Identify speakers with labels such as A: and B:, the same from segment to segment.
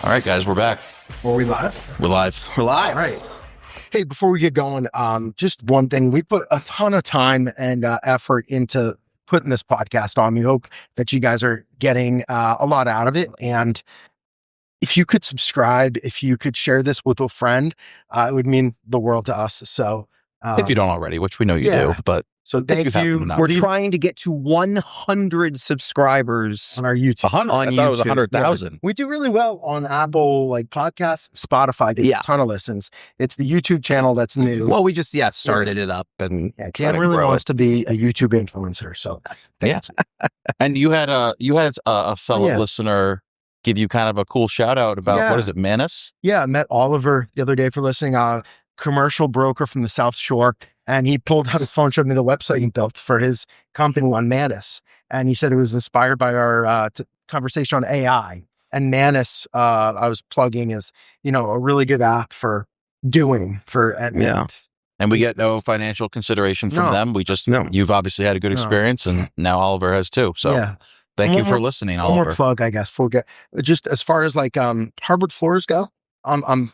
A: All right, guys, we're back.
B: Were we live?
A: We're live.
B: We're live. All right. Hey, before we get going, just one thing. We put a ton of time and effort into putting this podcast on. We hope that you guys are getting a lot out of it. And if you could subscribe, if you could share this with a friend, it would mean the world to us. So
A: if you don't already, which we know you do, but
B: so thank you.
C: We're trying to get to 100 subscribers
B: on our YouTube.
A: 100. I thought it was 100,000.
B: Yeah, we do really well on Apple, like podcasts, Spotify. Gets a ton of listens. It's the YouTube channel that's new.
C: Well, we just started it up, and
B: Ken really wants to be a YouTube influencer. So
A: yeah. And you had a fellow listener give you kind of a cool shout out about what is it, Manus?
B: Yeah, I met Oliver the other day for listening. Commercial broker from the South Shore, and he pulled out a phone, showed me the website he built for his company on Manus, and he said it was inspired by our conversation on AI. And Manus, I was plugging, is a really good app for doing for
A: And we get no financial consideration from them. We just you've obviously had a good experience, and now Oliver has too. So thank you for listening, Oliver.
B: One more plug, I guess. We'll get just as far as like hardwood floors go. I'm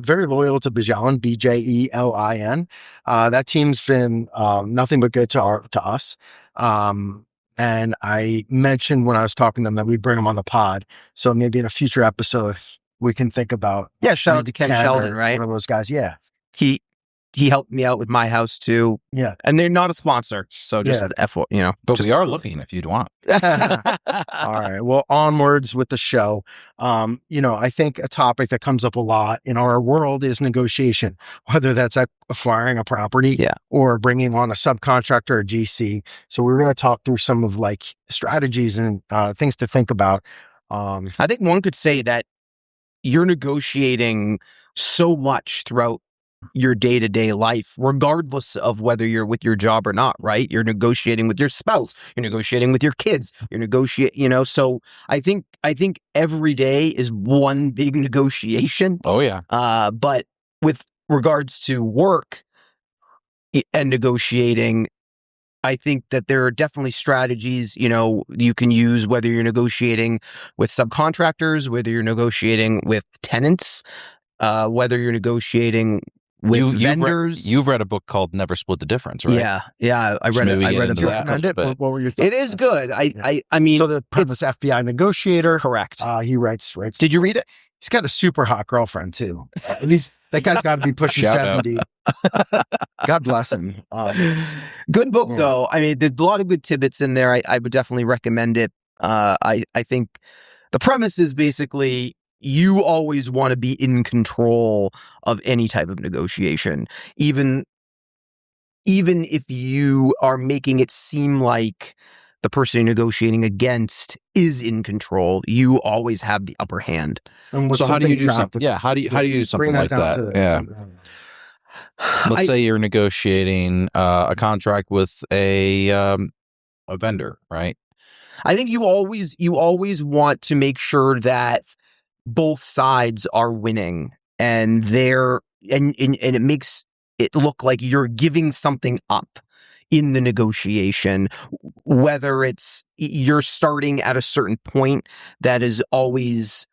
B: very loyal to Bjelin, Bjelin. That team's been nothing but good to us. And I mentioned when I was talking to them that we'd bring them on the pod. So maybe in a future episode, we can think about.
C: Yeah, shout out to Ken Sheldon, right?
B: One of those guys. Yeah.
C: He helped me out with my house too.
B: Yeah.
C: And they're not a sponsor. So just
A: But we are looking if you'd want.
B: All right. Well, onwards with the show. I think a topic that comes up a lot in our world is negotiation, whether that's acquiring a property or bringing on a subcontractor or GC. So we're going to talk through some of like strategies and things to think about.
C: I think one could say that you're negotiating so much throughout your day-to-day life, regardless of whether you're with your job or not, right? You're negotiating with your spouse, you're negotiating with your kids, you're negotiating, so I think every day is one big negotiation.
A: Oh yeah.
C: But with regards to work and negotiating, I think that there are definitely strategies, you can use, whether you're negotiating with subcontractors, whether you're negotiating with tenants, whether you're negoinating with vendors.
A: You've read a book called Never Split the Difference, right?
C: Yeah. I read it.
B: What were your thoughts?
C: It is good. I mean,
B: so the premise FBI negotiator.
C: Correct.
B: He writes.
C: Did you read it?
B: He's got a super hot girlfriend too. At least that guy's got to be pushing 70. God bless him.
C: Good book though. I mean, there's a lot of good tidbits in there. I would definitely recommend it. I think the premise is basically, you always want to be in control of any type of negotiation, even if you are making it seem like the person you're negotiating against is in control. You always have the upper hand.
A: So how do you do something? Yeah, how do you do something like that? Let's say you're negotiating a contract with a vendor, right?
C: I think you always want to make sure that both sides are winning, and it makes it look like you're giving something up in the negotiation, whether it's you're starting at a certain point that is always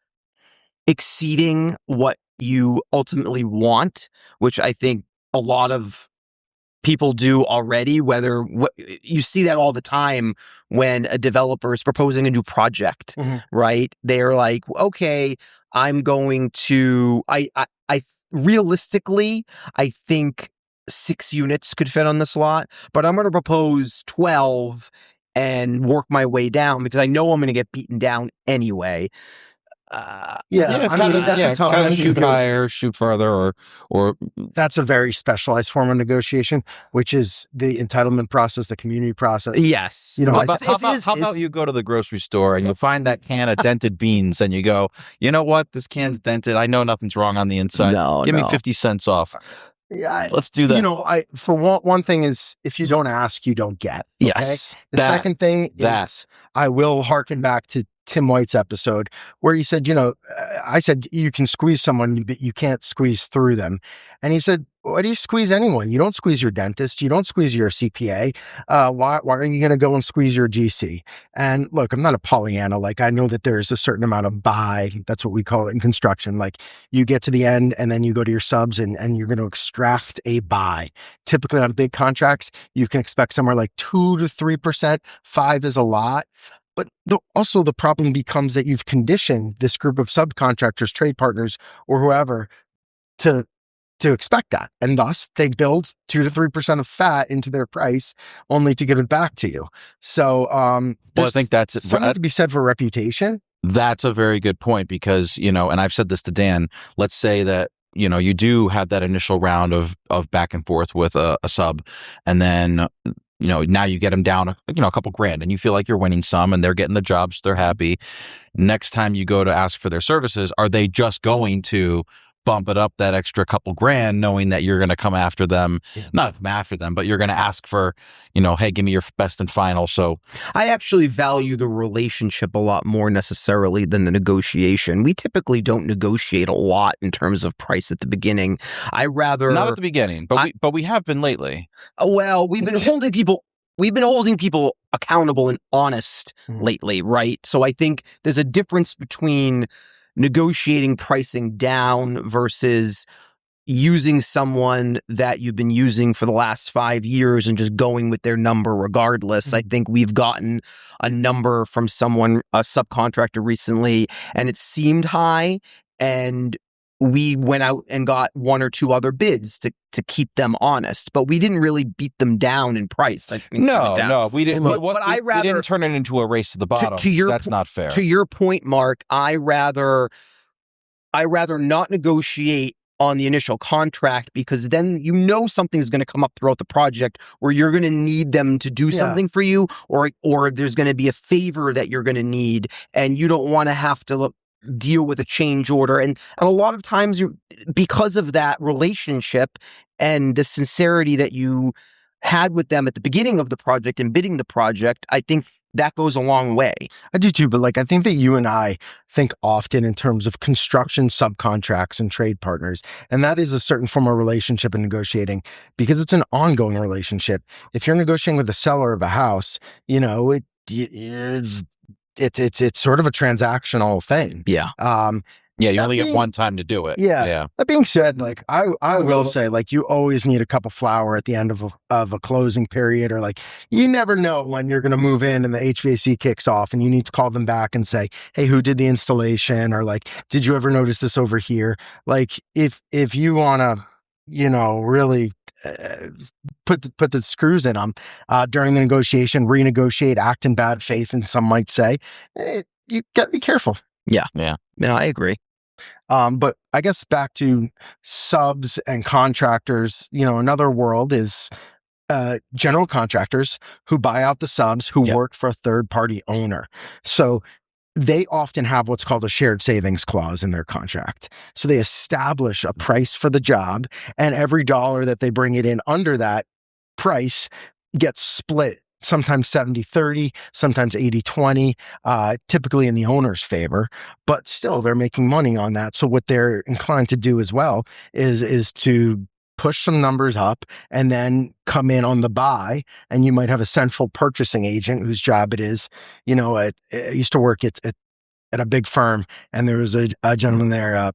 C: exceeding what you ultimately want, which I think a lot of people do already. You see that all the time when a developer is proposing a new project, right? They're like, okay, I'm going to, I realistically, I think 6 units could fit on this lot, but I'm going to propose 12 and work my way down because I know I'm going to get beaten down anyway.
B: I mean, that's a tough
A: kind of shoot higher, shoot farther, or
B: that's a very specialized form of negotiation, which is the entitlement process, the community process.
C: Yes.
A: How about you go to the grocery store and you find that can of dented beans and you go, you know what, this can's dented. I know nothing's wrong on the inside. Give me 50 cents off.
B: Yeah,
A: let's do that.
B: For one thing is, if you don't ask, you don't get. Okay?
C: Yes.
B: The second thing is, I will harken back to Tim White's episode where he said, I said, you can squeeze someone, but you can't squeeze through them. And he said, why do you squeeze anyone? You don't squeeze your dentist. You don't squeeze your CPA. Why are you going to go and squeeze your GC? And look, I'm not a Pollyanna. Like, I know that there's a certain amount of buy. That's what we call it in construction. Like, you get to the end and then you go to your subs and you're going to extract a buy. Typically on big contracts, you can expect somewhere like 2 to 3%. 5 is a lot. But also the problem becomes that you've conditioned this group of subcontractors, trade partners, or whoever to expect that. And thus they build 2 to 3% of fat into their price only to give it back to you. So
A: I think that's
B: something to be said for reputation.
A: That's a very good point because, and I've said this to Dan, let's say that, you do have that initial round of back and forth with a sub, and then, now you get them down, a couple grand, and you feel like you're winning some, and they're getting the jobs, they're happy. Next time you go to ask for their services, are they just going to bump it up that extra couple grand, knowing that you're going to come after them, not come after them, but you're going to ask for, hey, give me your best and final. So
C: I actually value the relationship a lot more necessarily than the negotiation. We typically don't negotiate a lot in terms of price at the beginning. I rather
A: not at the beginning, but we have been lately.
C: Well, we've been holding people accountable and honest lately, right? So I think there's a difference between negotiating pricing down versus using someone that you've been using for the last 5 years and just going with their number regardless. I think we've gotten a number from someone, a subcontractor recently, and it seemed high, and we went out and got 1 or 2 other bids to keep them honest, but we didn't really beat them down in price. I think
A: no, we didn't.
C: But
A: we didn't turn it into a race to the bottom. That's not fair.
C: To your point, Mark, I rather not negotiate on the initial contract, because then something's going to come up throughout the project where you're going to need them to do something for you, or there's going to be a favor that you're going to need, and you don't want to have to deal with a change order. And a lot of times, because of that relationship and the sincerity that you had with them at the beginning of the project and bidding the project, I think that goes a long way.
B: I do too, but I think that you and I think often in terms of construction subcontracts and trade partners, and that is a certain form of relationship and negotiating, because it's an ongoing relationship. If you're negotiating with the seller of a house, it's sort of a transactional thing.
C: Yeah.
A: You only get one time to do it.
B: Yeah. That being said, I will say, you always need a cup of flour at the end of a closing period, or you never know when you're going to move in and the HVAC kicks off and you need to call them back and say, hey, who did the installation? Or did you ever notice this over here? If you want to, really put the screws in them during the negotiation, renegotiate, act in bad faith, and some might say, you got to be careful.
C: Yeah, I agree.
B: But I guess back to subs and contractors, another world is general contractors who buy out the subs who work for a third-party owner. So they often have what's called a shared savings clause in their contract. So they establish a price for the job, and every dollar that they bring it in under that price gets split, sometimes 70-30, sometimes 80-20, typically in the owner's favor, but still they're making money on that. So what they're inclined to do as well is to push some numbers up and then come in on the buy. And you might have a central purchasing agent whose job it is. I used to work at a big firm, and there was a gentleman there,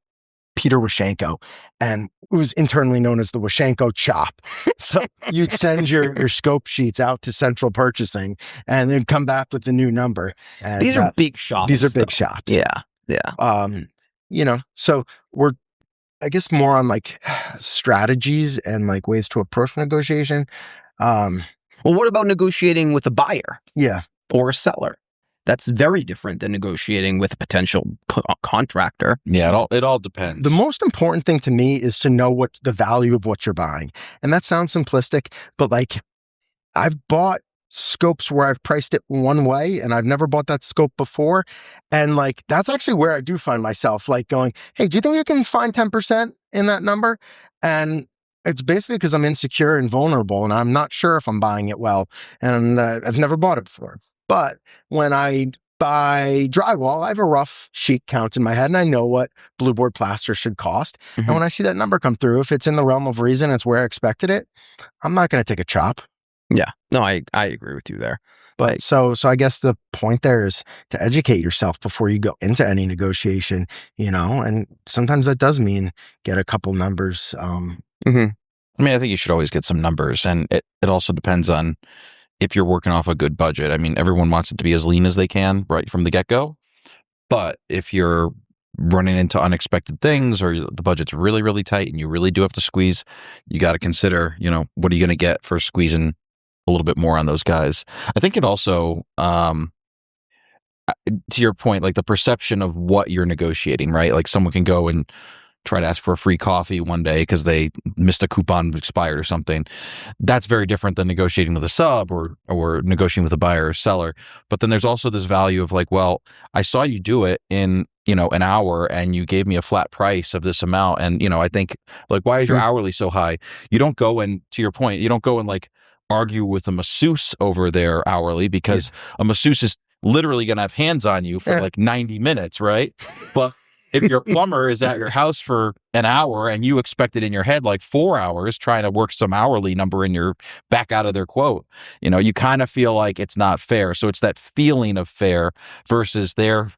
B: Peter Washenko, and it was internally known as the Washenko chop. So you'd send your scope sheets out to central purchasing and then come back with the new number. And
C: these are big shops.
B: These are big shops.
C: Yeah.
B: So we're, I guess, more on strategies and ways to approach negotiation.
C: Well, what about negotiating with a buyer?
B: Yeah.
C: Or a seller? That's very different than negotiating with a potential contractor.
A: Yeah, it all depends.
B: The most important thing to me is to know what the value of what you're buying. And that sounds simplistic, but I've bought scopes where I've priced it one way and I've never bought that scope before. And that's actually where I do find myself going, hey, do you think you can find 10% in that number? And it's basically because I'm insecure and vulnerable and I'm not sure if I'm buying it well. And I've never bought it before. But when I buy drywall, I have a rough sheet count in my head and I know what blue board plaster should cost. And when I see that number come through, if it's in the realm of reason, it's where I expected it, I'm not going to take a chop.
C: Yeah. No, I agree with you there.
B: But so I guess the point there is to educate yourself before you go into any negotiation, and sometimes that does mean get a couple numbers.
A: I mean, I think you should always get some numbers, and it also depends on if you're working off a good budget. I mean, everyone wants it to be as lean as they can right from the get-go. But if you're running into unexpected things or the budget's really, really tight and you really do have to squeeze, you got to consider, what are you going to get for squeezing a little bit more on those guys. I think it also, to your point, like the perception of what you're negotiating, right? Like someone can go and try to ask for a free coffee one day because they missed a coupon expired or something. That's very different than negotiating with a sub or negotiating with a buyer or seller. But then there's also this value of like, well, I saw you do it in, an hour and you gave me a flat price of this amount. And, I think like, why is your hourly so high? You don't go and, to your point, you don't go and like argue with a masseuse over their hourly because a masseuse is literally going to have hands on you for like 90 minutes, right? But if your plumber is at your house for an hour and you expect it in your head like 4 hours trying to work some hourly number in your back out of their quote, you kind of feel like it's not fair. So it's that feeling of fair versus their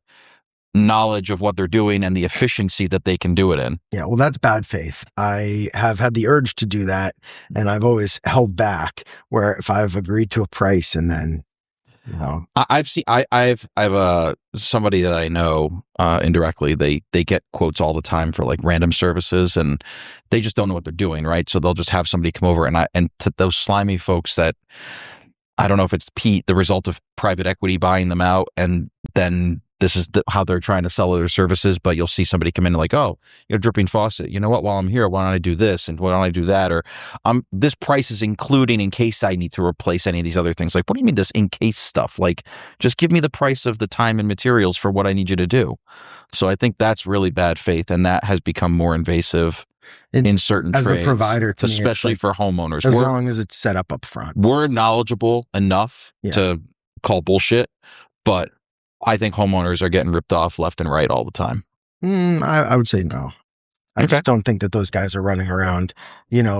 A: knowledge of what they're doing and the efficiency that they can do it in.
B: Yeah, well, that's bad faith. I have had the urge to do that, and I've always held back where if I've agreed to a price and then,
A: I've somebody that I know indirectly, they get quotes all the time for like random services and they just don't know what they're doing, right? So they'll just have somebody come over and to those slimy folks that I don't know if it's the result of private equity buying them out and then this is how they're trying to sell their services, but you'll see somebody come in and like, oh, you're dripping faucet. You know what? While I'm here, why don't I do this? And why don't I do that? Or this price is including in case I need to replace any of these other things. Like, what do you mean this in case stuff? Like, just give me the price of the time and materials for what I need you to do. So I think that's really bad faith. And that has become more invasive in certain
B: as
A: trades,
B: the provider,
A: especially for homeowners.
B: As long as it's set up front.
A: We're knowledgeable enough to call bullshit, but I think homeowners are getting ripped off left and right all the time.
B: I would say no. I just don't think that those guys are running around,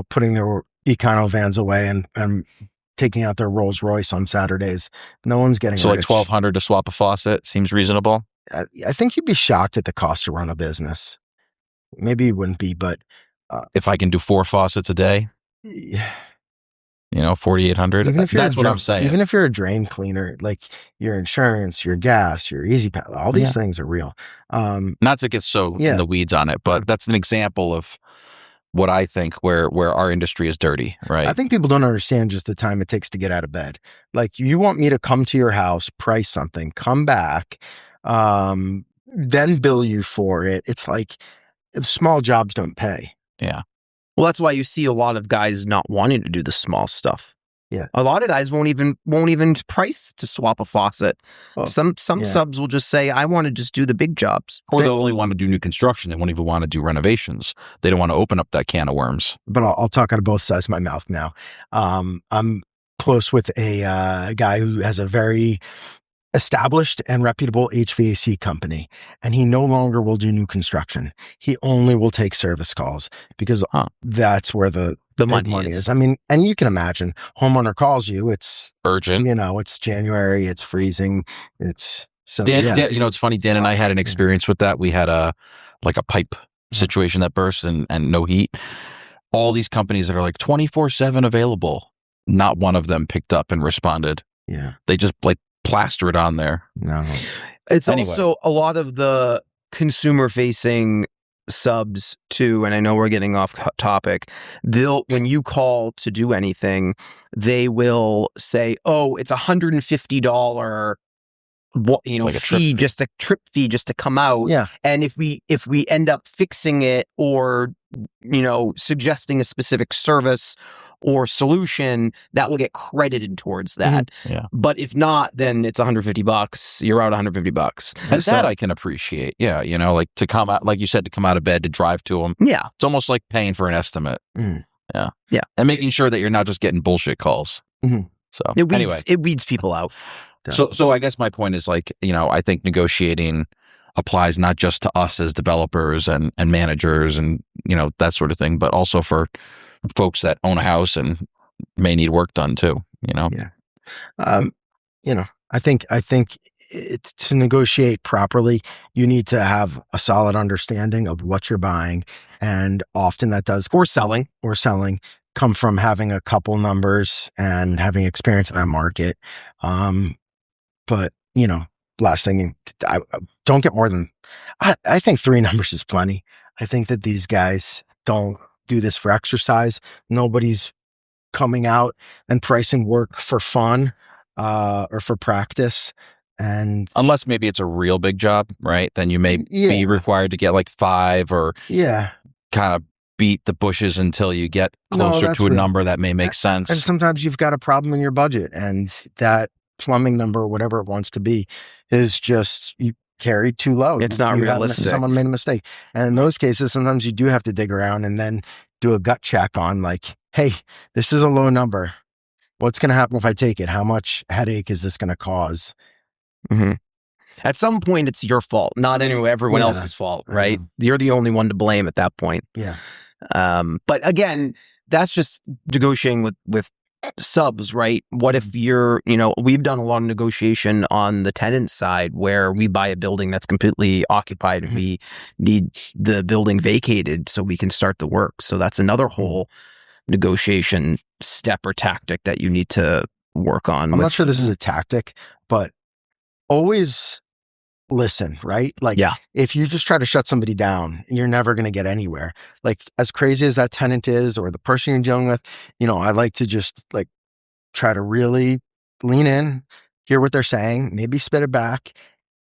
B: putting their econo vans away and taking out their Rolls Royce on Saturdays. No one's getting
A: so
B: rich.
A: Like $1,200 to swap a faucet seems reasonable.
B: I think you'd be shocked at the cost to run a business. Maybe you wouldn't be, but
A: if I can do 4 faucets a day,
B: yeah.
A: $4,800. That's what I'm saying.
B: Even if you're a drain cleaner, like your insurance, your gas, your Easy Pass, all these things are real.
A: Not to get so in the weeds on it, but that's an example of what I think where our industry is dirty, right?
B: I think people don't understand just the time it takes to get out of bed. Like you want me to come to your house, price something, come back, then bill you for it. It's like small jobs don't pay.
A: Yeah.
C: Well, that's why you see a lot of guys not wanting to do the small stuff.
B: Yeah.
C: A lot of guys won't even price to swap a faucet. Well, some subs will just say, I want to just do the big jobs.
A: Or they'll only want to do new construction. They won't even want to do renovations. They don't want to open up that can of worms.
B: But I'll talk out of both sides of my mouth now. I'm close with a guy who has a very established and reputable HVAC company, and he no longer will do new construction. He only will take service calls because that's where the money is. I mean, and you can imagine, homeowner calls you, it's
A: urgent.
B: It's January, it's freezing, it's so.
A: Dan, it's funny. Dan and I had an experience with that. We had a pipe situation that burst and no heat. All these companies that are like 24/7 available, not one of them picked up and responded.
B: Yeah,
A: they just plaster it on there.
B: No,
C: it's also a lot of the consumer facing subs too, and I know we're getting off topic. When you call to do anything, they will say, "Oh, it's $150."
A: Like
C: fee, just a trip fee just to come out.
B: Yeah.
C: And if we end up fixing it or, suggesting a specific service or solution, that will get credited towards that.
A: Mm-hmm. Yeah.
C: But if not, then it's $150. You're out $150.
A: And that I can appreciate. Yeah. Like to come out, like you said, to come out of bed, to drive to them.
C: Yeah.
A: It's almost like paying for an estimate.
B: Mm.
A: Yeah.
C: Yeah.
A: And making sure that you're not just getting bullshit calls.
B: Mm-hmm.
A: So
C: it weeds people out.
A: So I guess my point is like, I think negotiating applies not just to us as developers and managers and, that sort of thing, but also for folks that own a house and may need work done too,
B: Yeah. I think to negotiate properly, you need to have a solid understanding of what you're buying. And often that does,
C: or selling,
B: come from having a couple numbers and having experience in that market. But, last thing, I don't get more than, I think 3 numbers is plenty. I think that these guys don't do this for exercise. Nobody's coming out and pricing work for fun or for practice. And
A: unless maybe it's a real big job, right? Then you may be required to get like 5 or kind of beat the bushes until you get closer to a number that may make sense.
B: And sometimes you've got a problem in your budget, and that plumbing number or whatever it wants to be is just you carried too low.
C: It's not realistic.
B: Someone made a mistake. And in those cases, sometimes you do have to dig around and then do a gut check on like, hey, this is a low number. What's going to happen if I take it? How much headache is this going to cause?
C: Mm-hmm. At some point, it's your fault, not everyone else's fault, right? You're the only one to blame at that point.
B: Yeah.
C: But again, that's just negotiating with subs, right? What if you're, we've done a lot of negotiation on the tenant side where we buy a building that's completely occupied and we need the building vacated so we can start the work. So that's another whole negotiation step or tactic that you need to work on.
B: I'm not sure this is a tactic, but always listen, right? Like, if you just try to shut somebody down, you're never going to get anywhere. Like, as crazy as that tenant is or the person you're dealing with, I like to just like try to really lean in, hear what they're saying, maybe spit it back,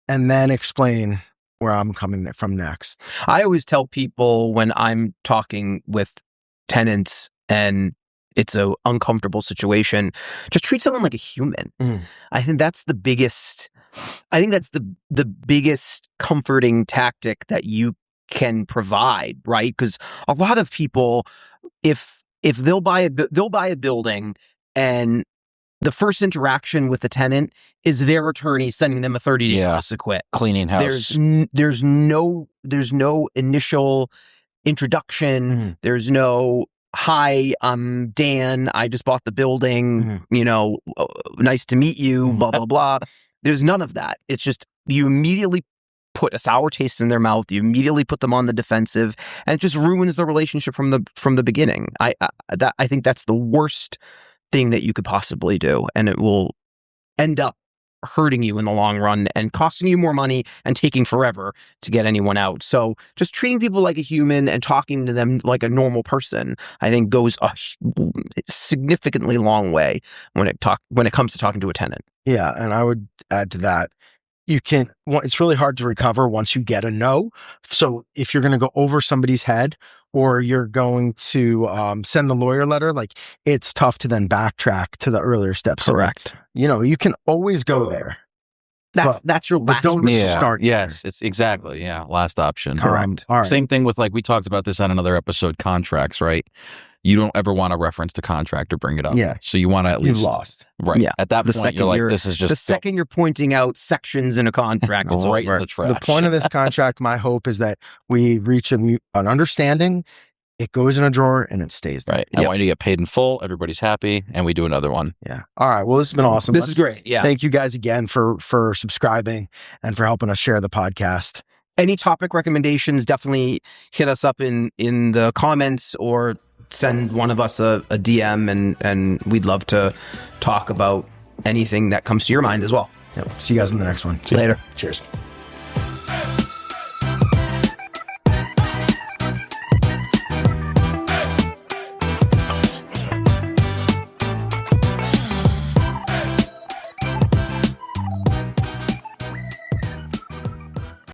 B: and then explain where I'm coming from next.
C: I always tell people when I'm talking with tenants and it's an uncomfortable situation, just treat someone like a human. I think that's the biggest comforting tactic that you can provide, right? Because a lot of people, if they'll buy a building and the first interaction with the tenant is their attorney sending them a 30-day notice to quit.
A: Cleaning house.
C: There's no initial introduction. There's no, hi, I'm Dan, I just bought the building, nice to meet you, blah, blah, blah. There's none of that. It's just you immediately put a sour taste in their mouth. You immediately put them on the defensive, and it just ruins the relationship from the beginning. I think that's the worst thing that you could possibly do, and it will end up hurting you in the long run and costing you more money and taking forever to get anyone out. So just treating people like a human and talking to them like a normal person, I think goes a significantly long way when it comes to talking to a tenant.
B: Yeah. And I would add to that, it's really hard to recover once you get a no. So if you're going to go over somebody's head or you're going to send the lawyer letter, like it's tough to then backtrack to the earlier steps.
C: Correct.
B: So, you can always go there.
C: That's your last.
B: Don't start.
A: Yes, it's exactly. Yeah. Last option.
B: Correct. All right.
A: Same thing with we talked about this on another episode, contracts, right? You don't ever want to reference the contract or bring it up.
B: Yeah.
A: So you want to at least.
B: You've lost.
A: Right.
C: Yeah.
A: At that point, you're like, this is just.
C: The second you're pointing out sections in a contract, it's
A: right
C: over.
A: in the trash.
B: The point of this contract, my hope is that we reach an understanding. It goes in a drawer and it stays there.
A: Right. I want you to get paid in full. Everybody's happy. And we do another one.
B: Yeah. All right. Well, this has been awesome.
C: This is great. Yeah.
B: Thank you guys again for subscribing and for helping us share the podcast.
C: Any topic recommendations, definitely hit us up in the comments or send one of us a DM and we'd love to talk about anything that comes to your mind as well.
B: Yep. See you guys in the next one.
C: See you later.
B: Cheers.